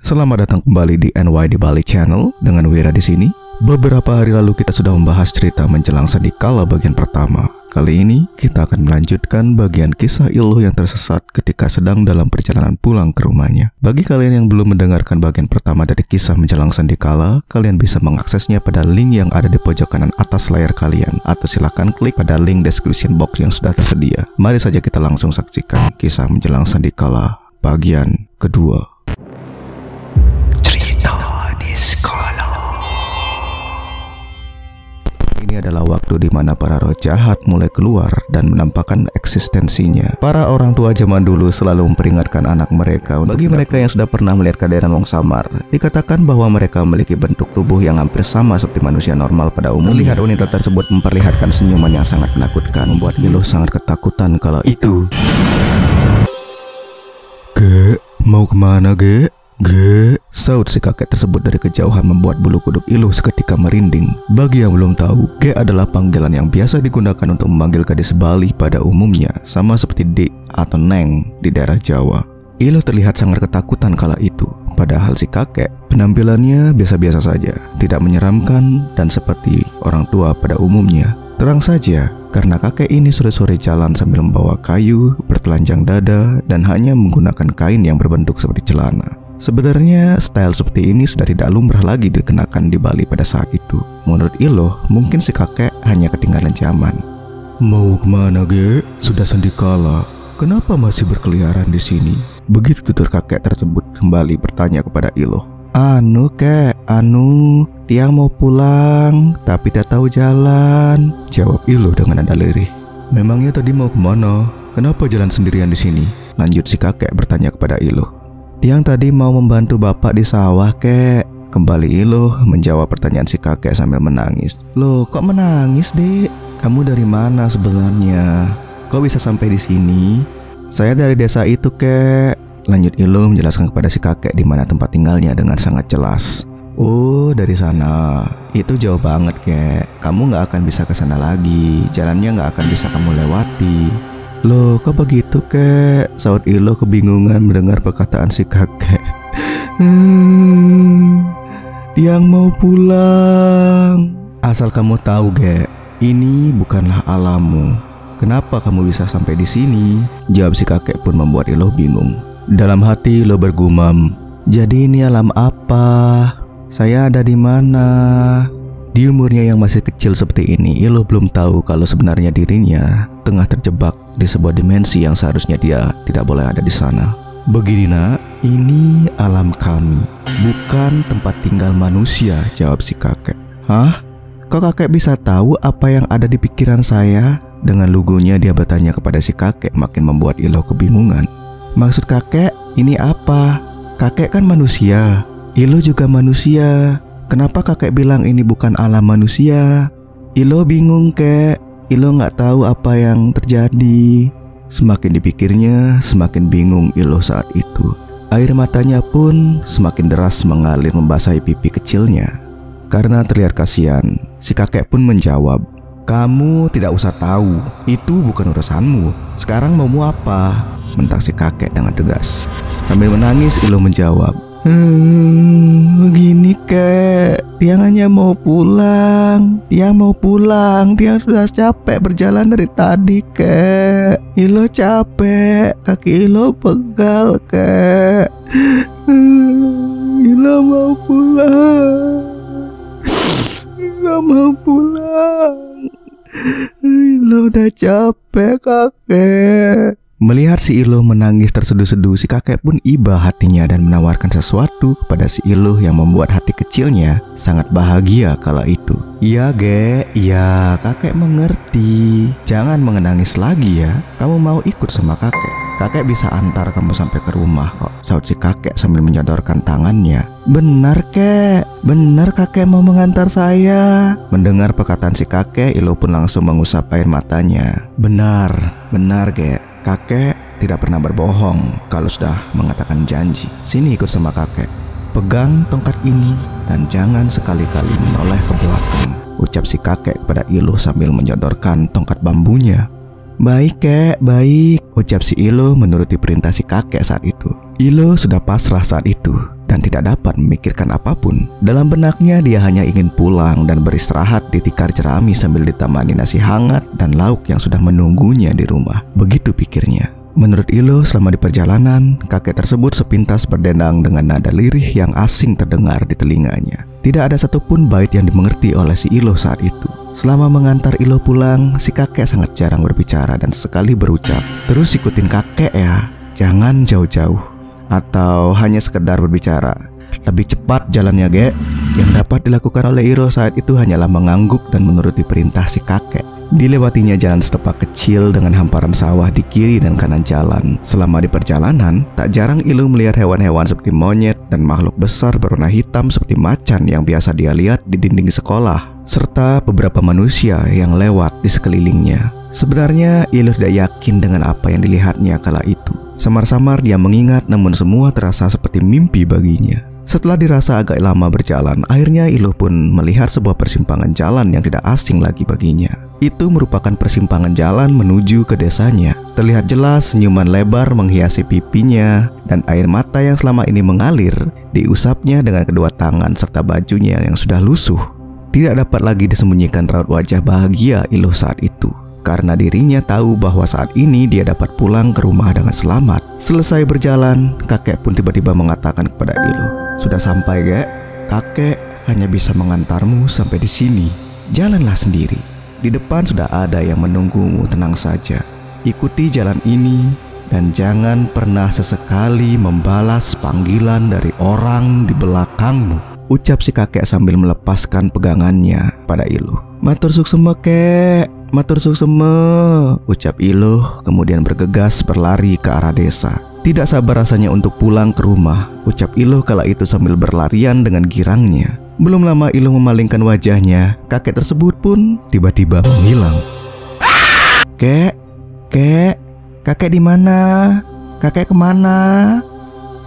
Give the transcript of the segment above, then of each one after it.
Selamat datang kembali di NY di Bali Channel dengan Wira di sini. Beberapa hari lalu kita sudah membahas cerita menjelang sandikala bagian pertama. Kali ini kita akan melanjutkan bagian kisah Iluh yang tersesat ketika sedang dalam perjalanan pulang ke rumahnya. Bagi kalian yang belum mendengarkan bagian pertama dari kisah menjelang sandikala, kalian bisa mengaksesnya pada link yang ada di pojok kanan atas layar kalian, atau silakan klik pada link description box yang sudah tersedia. Mari saja kita langsung saksikan kisah menjelang sandikala bagian kedua. Ini adalah waktu di mana para roh jahat mulai keluar dan menampakkan eksistensinya. Para orang tua zaman dulu selalu memperingatkan anak mereka. Bagi mereka yang sudah pernah melihat keadaan wong samar, dikatakan bahwa mereka memiliki bentuk tubuh yang hampir sama seperti manusia normal pada umumnya. Melihat wanita tersebut memperlihatkan senyuman yang sangat menakutkan, membuat Iluh sangat ketakutan kala itu. Ge, mau kemana Ge? Ge, saut si kakek tersebut dari kejauhan, membuat bulu kuduk Iluh seketika merinding. Bagi yang belum tahu, Ge adalah panggilan yang biasa digunakan untuk memanggil gadis Bali pada umumnya, sama seperti Dik atau Neng di daerah Jawa. Iluh terlihat sangat ketakutan kala itu, padahal si kakek penampilannya biasa-biasa saja, tidak menyeramkan dan seperti orang tua pada umumnya. Terang saja, karena kakek ini sore-sore jalan sambil membawa kayu, bertelanjang dada, dan hanya menggunakan kain yang berbentuk seperti celana. Sebenarnya style seperti ini sudah tidak lumrah lagi dikenakan di Bali pada saat itu. Menurut Iluh, mungkin si kakek hanya ketinggalan zaman. Mau kemana Ge? Sudah sandikala. Kenapa masih berkeliaran di sini? Begitu tutur kakek tersebut kembali bertanya kepada Iluh. Anu kek, tiang mau pulang tapi tidak tahu jalan, jawab Iluh dengan nada lirih. Memangnya tadi mau kemana? Kenapa jalan sendirian di sini? Lanjut si kakek bertanya kepada Iluh. Tiang tadi mau membantu bapak di sawah kek. Kembali Iluh menjawab pertanyaan si kakek sambil menangis. Loh, kok menangis Dek? Kamu dari mana sebenarnya? Kok bisa sampai di sini? Saya dari desa itu kek. Lanjut Iluh menjelaskan kepada si kakek di mana tempat tinggalnya dengan sangat jelas. Oh, dari sana. Itu jauh banget kek. Kamu nggak akan bisa ke sana lagi. Jalannya nggak akan bisa kamu lewati. Loh, kok begitu kek? Saut Iluh kebingungan mendengar perkataan si kakek. Tiang mau pulang. Asal kamu tahu Ge, ini bukanlah alammu. Kenapa kamu bisa sampai di sini? Jawab si kakek pun membuat Iluh bingung. Dalam hati Iluh bergumam, jadi ini alam apa? Saya ada di mana? Di umurnya yang masih kecil seperti ini, Iluh belum tahu kalau sebenarnya dirinya tengah terjebak di sebuah dimensi yang seharusnya dia tidak boleh ada di sana. Begini nak, ini alam kami, bukan tempat tinggal manusia, jawab si kakek. Hah? Kok kakek bisa tahu apa yang ada di pikiran saya? Dengan lugunya dia bertanya kepada si kakek, makin membuat Iluh kebingungan. Maksud kakek ini apa? Kakek kan manusia, Iluh juga manusia. Kenapa kakek bilang ini bukan alam manusia? Iluh bingung kek. Iluh nggak tahu apa yang terjadi. Semakin dipikirnya, semakin bingung Iluh saat itu. Air matanya pun semakin deras mengalir membasahi pipi kecilnya. Karena terlihat kasihan, si kakek pun menjawab, kamu tidak usah tahu, itu bukan urusanmu. Sekarang maumu apa? Bentak si kakek dengan tegas. Sambil menangis Iluh menjawab, begini kek, Tiang hanya mau pulang. Tiang sudah capek berjalan dari tadi kek. Iluh capek, kaki Iluh pegal kek. Iluh mau pulang. Iluh udah capek kakek. Melihat si Iluh menangis terseduh-seduh, si kakek pun iba hatinya dan menawarkan sesuatu kepada si Iluh yang membuat hati kecilnya sangat bahagia kala itu. Iya Ge, iya kakek mengerti. Jangan menangis lagi ya. Kamu mau ikut sama kakek? Kakek bisa antar kamu sampai ke rumah kok, saut si kakek sambil menyodorkan tangannya. Benar kek, benar kakek mau mengantar saya. Mendengar perkataan si kakek, Iluh pun langsung mengusap air matanya. Benar Ge. Kakek tidak pernah berbohong kalau sudah mengatakan janji. Sini ikut sama kakek. Pegang tongkat ini dan jangan sekali-kali menoleh ke belakang, ucap si kakek kepada Iluh sambil menyodorkan tongkat bambunya. Baik kek, baik, ucap si Iluh menuruti perintah si kakek saat itu. Iluh sudah pasrah saat itu. dan tidak dapat memikirkan apapun. Dalam benaknya dia hanya ingin pulang dan beristirahat di tikar jerami sambil ditemani nasi hangat dan lauk yang sudah menunggunya di rumah. Begitu pikirnya. Menurut Ilo, selama di perjalanan, kakek tersebut sepintas berdendang dengan nada lirih yang asing terdengar di telinganya. Tidak ada satupun bait yang dimengerti oleh si Ilo saat itu. Selama mengantar Ilo pulang, si kakek sangat jarang berbicara dan sesekali berucap, "Terus ikutin kakek ya, jangan jauh-jauh." Atau hanya sekedar berbicara, "Lebih cepat jalannya, Gek." Yang dapat dilakukan oleh Ilo saat itu hanyalah mengangguk dan menuruti perintah si kakek. Dilewatinya jalan setapak kecil dengan hamparan sawah di kiri dan kanan jalan. Selama di perjalanan, tak jarang Ilo melihat hewan-hewan seperti monyet dan makhluk besar berwarna hitam seperti macan yang biasa dia lihat di dinding sekolah, serta beberapa manusia yang lewat di sekelilingnya. Sebenarnya Ilo tidak yakin dengan apa yang dilihatnya kala itu. Samar-samar dia mengingat, namun semua terasa seperti mimpi baginya. Setelah dirasa agak lama berjalan, akhirnya Ilo pun melihat sebuah persimpangan jalan yang tidak asing lagi baginya. Itu merupakan persimpangan jalan menuju ke desanya. Terlihat jelas senyuman lebar menghiasi pipinya dan air mata yang selama ini mengalir diusapnya dengan kedua tangan serta bajunya yang sudah lusuh. Tidak dapat lagi disembunyikan raut wajah bahagia Ilo saat itu, karena dirinya tahu bahwa saat ini dia dapat pulang ke rumah dengan selamat. Selesai berjalan, kakek pun tiba-tiba mengatakan kepada Ilo, "Sudah sampai, Gek. Kakek hanya bisa mengantarmu sampai di sini. Jalanlah sendiri. Di depan sudah ada yang menunggumu, tenang saja. Ikuti jalan ini dan jangan pernah sesekali membalas panggilan dari orang di belakangmu," ucap si kakek sambil melepaskan pegangannya pada Ilo. "Matur sukseme, Kek. Matur sukseme," ucap Ilo kemudian bergegas berlari ke arah desa. Tidak sabar rasanya untuk pulang ke rumah, ucap Ilo kala itu sambil berlarian dengan girangnya. Belum lama Ilo memalingkan wajahnya, kakek tersebut pun tiba-tiba menghilang. "Kek, kakek di mana? Kakek kemana?"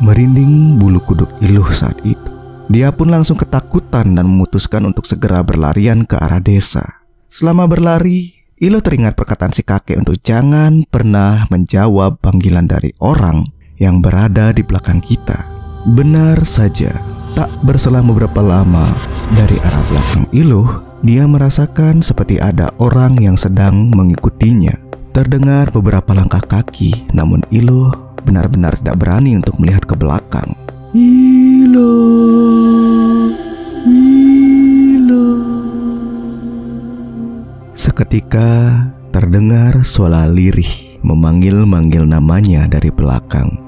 Merinding bulu kuduk Ilo saat itu. Dia pun langsung ketakutan dan memutuskan untuk segera berlarian ke arah desa. Selama berlari, Ilo teringat perkataan si kakek untuk jangan pernah menjawab panggilan dari orang yang berada di belakang kita. Benar saja, tak berselang beberapa lama dari arah belakang Ilo, dia merasakan seperti ada orang yang sedang mengikutinya. Terdengar beberapa langkah kaki, namun Ilo benar-benar tidak berani untuk melihat ke belakang. Ilo. Seketika terdengar suara lirih memanggil-manggil namanya dari belakang.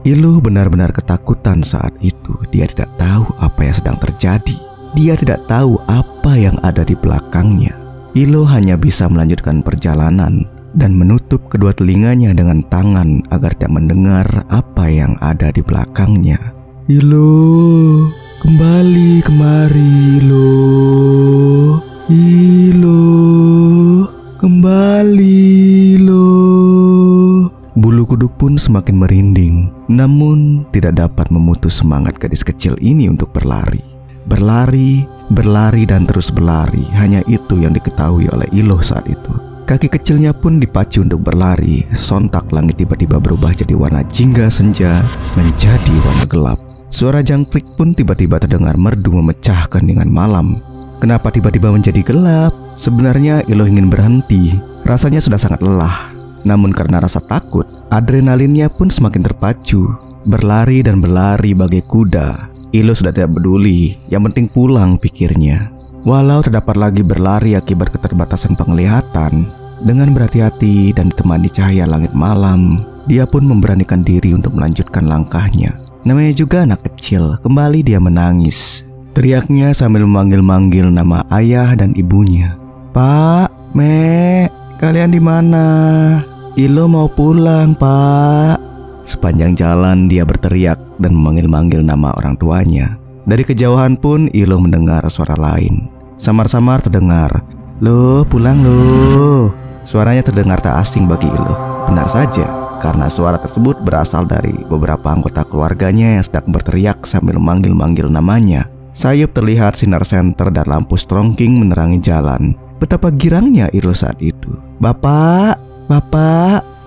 Ilo benar-benar ketakutan saat itu. Dia tidak tahu apa yang sedang terjadi. Dia tidak tahu apa yang ada di belakangnya. Ilo hanya bisa melanjutkan perjalanan dan menutup kedua telinganya dengan tangan agar tidak mendengar apa yang ada di belakangnya. "Ilo, kembali kemari, Ilo. Ilo, kembali, Ilo." Bulu kuduk pun semakin merinding, namun tidak dapat memutus semangat gadis kecil ini untuk berlari. Berlari dan terus berlari. Hanya itu yang diketahui oleh Ilo saat itu. Kaki kecilnya pun dipacu untuk berlari. Sontak langit tiba-tiba berubah jadi warna jingga senja menjadi warna gelap. Suara jangkrik pun tiba-tiba terdengar merdu memecah keheningan malam. Kenapa tiba-tiba menjadi gelap? Sebenarnya Ilo ingin berhenti. Rasanya sudah sangat lelah. Namun karena rasa takut, adrenalinnya pun semakin terpacu. Berlari dan berlari bagai kuda. Ilo sudah tidak peduli, yang penting pulang, pikirnya. Walau terdapat lagi berlari akibat keterbatasan penglihatan, dengan berhati-hati dan ditemani cahaya langit malam, dia pun memberanikan diri untuk melanjutkan langkahnya. Namanya juga anak kecil, kembali dia menangis. Teriaknya sambil memanggil-manggil nama ayah dan ibunya. "Pak, Mek, kalian di mana? Ilo mau pulang, Pak." Sepanjang jalan dia berteriak dan memanggil-manggil nama orang tuanya. Dari kejauhan pun Ilo mendengar suara lain. Samar-samar terdengar, "Loh, pulang loh." Suaranya terdengar tak asing bagi Ilo. Benar saja, karena suara tersebut berasal dari beberapa anggota keluarganya yang sedang berteriak sambil memanggil-manggil namanya. Sayup terlihat sinar senter dan lampu strongking menerangi jalan. Betapa girangnya Ilo saat itu. Bapak,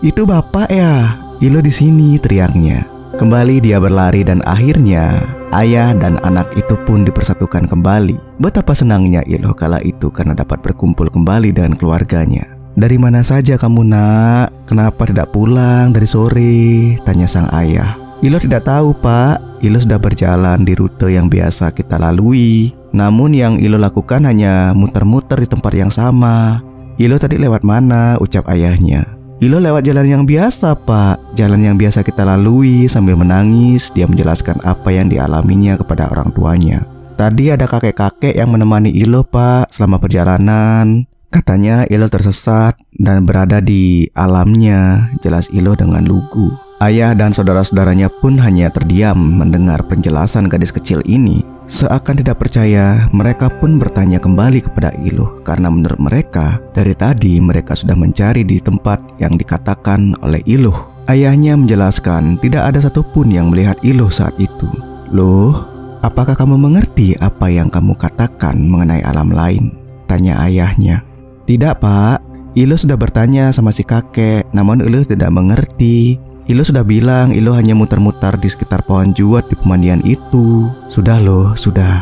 itu Bapak ya? Ilo di sini," teriaknya. Kembali dia berlari dan akhirnya ayah dan anak itu pun dipersatukan kembali. Betapa senangnya Iloh kala itu karena dapat berkumpul kembali dengan keluarganya. "Dari mana saja kamu, Nak? Kenapa tidak pulang dari sore?" tanya sang ayah. "Iloh tidak tahu, Pak. Iloh sudah berjalan di rute yang biasa kita lalui. Namun yang Iloh lakukan hanya muter-muter di tempat yang sama." "Iloh tadi lewat mana?" ucap ayahnya. "Iloh lewat jalan yang biasa, Pak. Jalan yang biasa kita lalui." Sambil menangis, dia menjelaskan apa yang dialaminya kepada orang tuanya. "Tadi ada kakek-kakek yang menemani Iloh, Pak, selama perjalanan. Katanya Iloh tersesat dan berada di alamnya." Jelas Iloh dengan lugu. Ayah dan saudara-saudaranya pun hanya terdiam mendengar penjelasan gadis kecil ini. Seakan tidak percaya, mereka pun bertanya kembali kepada Iloh karena menurut mereka, dari tadi mereka sudah mencari di tempat yang dikatakan oleh Iloh. Ayahnya menjelaskan tidak ada satupun yang melihat Iloh saat itu. "Loh, apakah kamu mengerti apa yang kamu katakan mengenai alam lain?" tanya ayahnya. "Tidak, Pak. Iloh sudah bertanya sama si kakek, namun Iloh tidak mengerti. Iloh sudah bilang Iloh hanya muter-muter di sekitar pohon juwet di pemandian itu." "Sudah loh, sudah.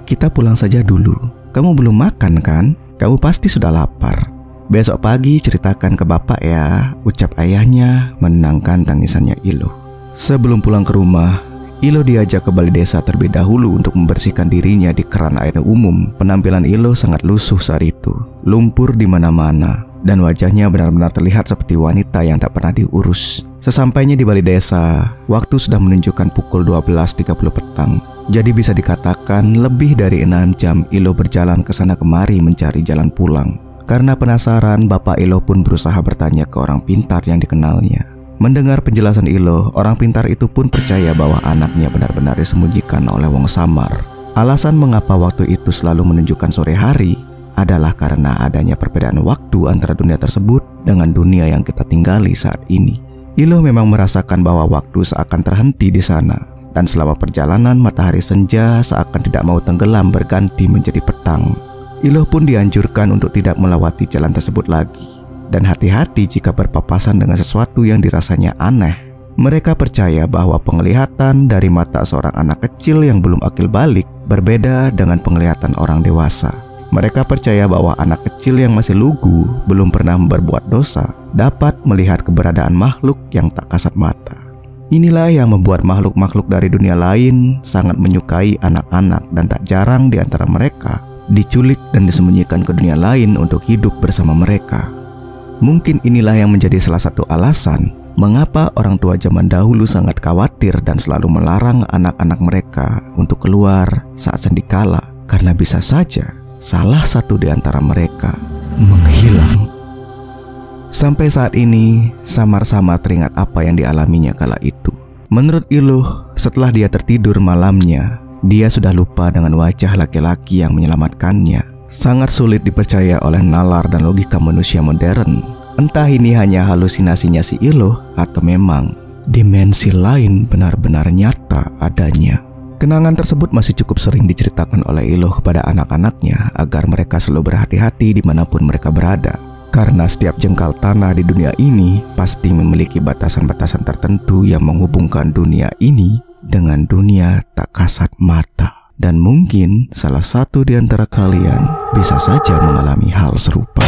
Kita pulang saja dulu. Kamu belum makan kan? Kamu pasti sudah lapar. Besok pagi ceritakan ke bapak ya," ucap ayahnya menenangkan tangisannya Iloh. Sebelum pulang ke rumah, Iloh diajak ke balai desa terlebih dahulu untuk membersihkan dirinya di keran air umum. Penampilan Iloh sangat lusuh saat itu, lumpur di mana-mana, dan wajahnya benar-benar terlihat seperti wanita yang tak pernah diurus. Sesampainya di balai desa, waktu sudah menunjukkan pukul 12.30 petang. Jadi bisa dikatakan lebih dari 6 jam Iloh berjalan ke sana kemari mencari jalan pulang. Karena penasaran, bapak Iloh pun berusaha bertanya ke orang pintar yang dikenalnya. Mendengar penjelasan Iloh, orang pintar itu pun percaya bahwa anaknya benar-benar disembunyikan oleh wong samar. Alasan mengapa waktu itu selalu menunjukkan sore hari adalah karena adanya perbedaan waktu antara dunia tersebut dengan dunia yang kita tinggali saat ini. Iloh memang merasakan bahwa waktu seakan terhenti di sana, dan selama perjalanan matahari senja seakan tidak mau tenggelam berganti menjadi petang. Iloh pun dianjurkan untuk tidak melewati jalan tersebut lagi, dan hati-hati jika berpapasan dengan sesuatu yang dirasanya aneh. Mereka percaya bahwa penglihatan dari mata seorang anak kecil yang belum akil balik berbeda dengan penglihatan orang dewasa. Mereka percaya bahwa anak kecil yang masih lugu, belum pernah berbuat dosa, dapat melihat keberadaan makhluk yang tak kasat mata. Inilah yang membuat makhluk-makhluk dari dunia lain sangat menyukai anak-anak, dan tak jarang di antara mereka diculik dan disembunyikan ke dunia lain untuk hidup bersama mereka. Mungkin inilah yang menjadi salah satu alasan mengapa orang tua zaman dahulu sangat khawatir dan selalu melarang anak-anak mereka untuk keluar saat sendikala, karena bisa saja salah satu di antara mereka menghilang. Sampai saat ini, samar-samar teringat apa yang dialaminya kala itu. Menurut Iloh, setelah dia tertidur malamnya, dia sudah lupa dengan wajah laki-laki yang menyelamatkannya. Sangat sulit dipercaya oleh nalar dan logika manusia modern. Entah ini hanya halusinasinya si Iloh atau memang dimensi lain benar-benar nyata adanya. Kenangan tersebut masih cukup sering diceritakan oleh Iloh kepada anak-anaknya agar mereka selalu berhati-hati dimanapun mereka berada. Karena setiap jengkal tanah di dunia ini pasti memiliki batasan-batasan tertentu yang menghubungkan dunia ini dengan dunia tak kasat mata. Dan mungkin salah satu di antara kalian bisa saja mengalami hal serupa.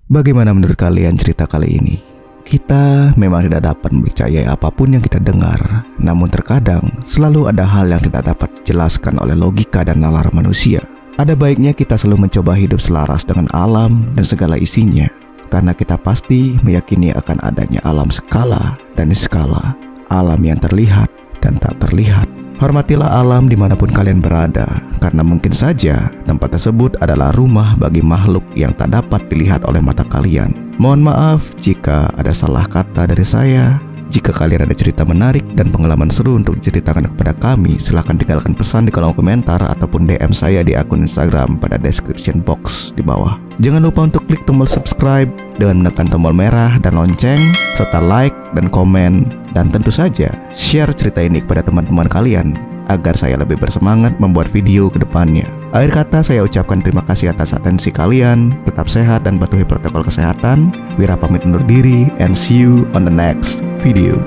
Bagaimana menurut kalian cerita kali ini? Kita memang tidak dapat mempercayai apapun yang kita dengar, namun terkadang selalu ada hal yang tidak dapat dijelaskan oleh logika dan nalar manusia. Ada baiknya kita selalu mencoba hidup selaras dengan alam dan segala isinya, karena kita pasti meyakini akan adanya alam skala dan niskala, alam yang terlihat dan tak terlihat. Hormatilah alam dimanapun kalian berada, karena mungkin saja tempat tersebut adalah rumah bagi makhluk yang tak dapat dilihat oleh mata kalian. Mohon maaf jika ada salah kata dari saya. Jika kalian ada cerita menarik dan pengalaman seru untuk diceritakan kepada kami, silahkan tinggalkan pesan di kolom komentar ataupun DM saya di akun Instagram pada description box di bawah. Jangan lupa untuk klik tombol subscribe dengan menekan tombol merah dan lonceng, serta like dan komen, dan tentu saja share cerita ini kepada teman-teman kalian agar saya lebih bersemangat membuat video ke depannya. Akhir kata saya ucapkan terima kasih atas atensi kalian. Tetap sehat dan patuhi protokol kesehatan. Wira pamit undur diri and see you on the next video.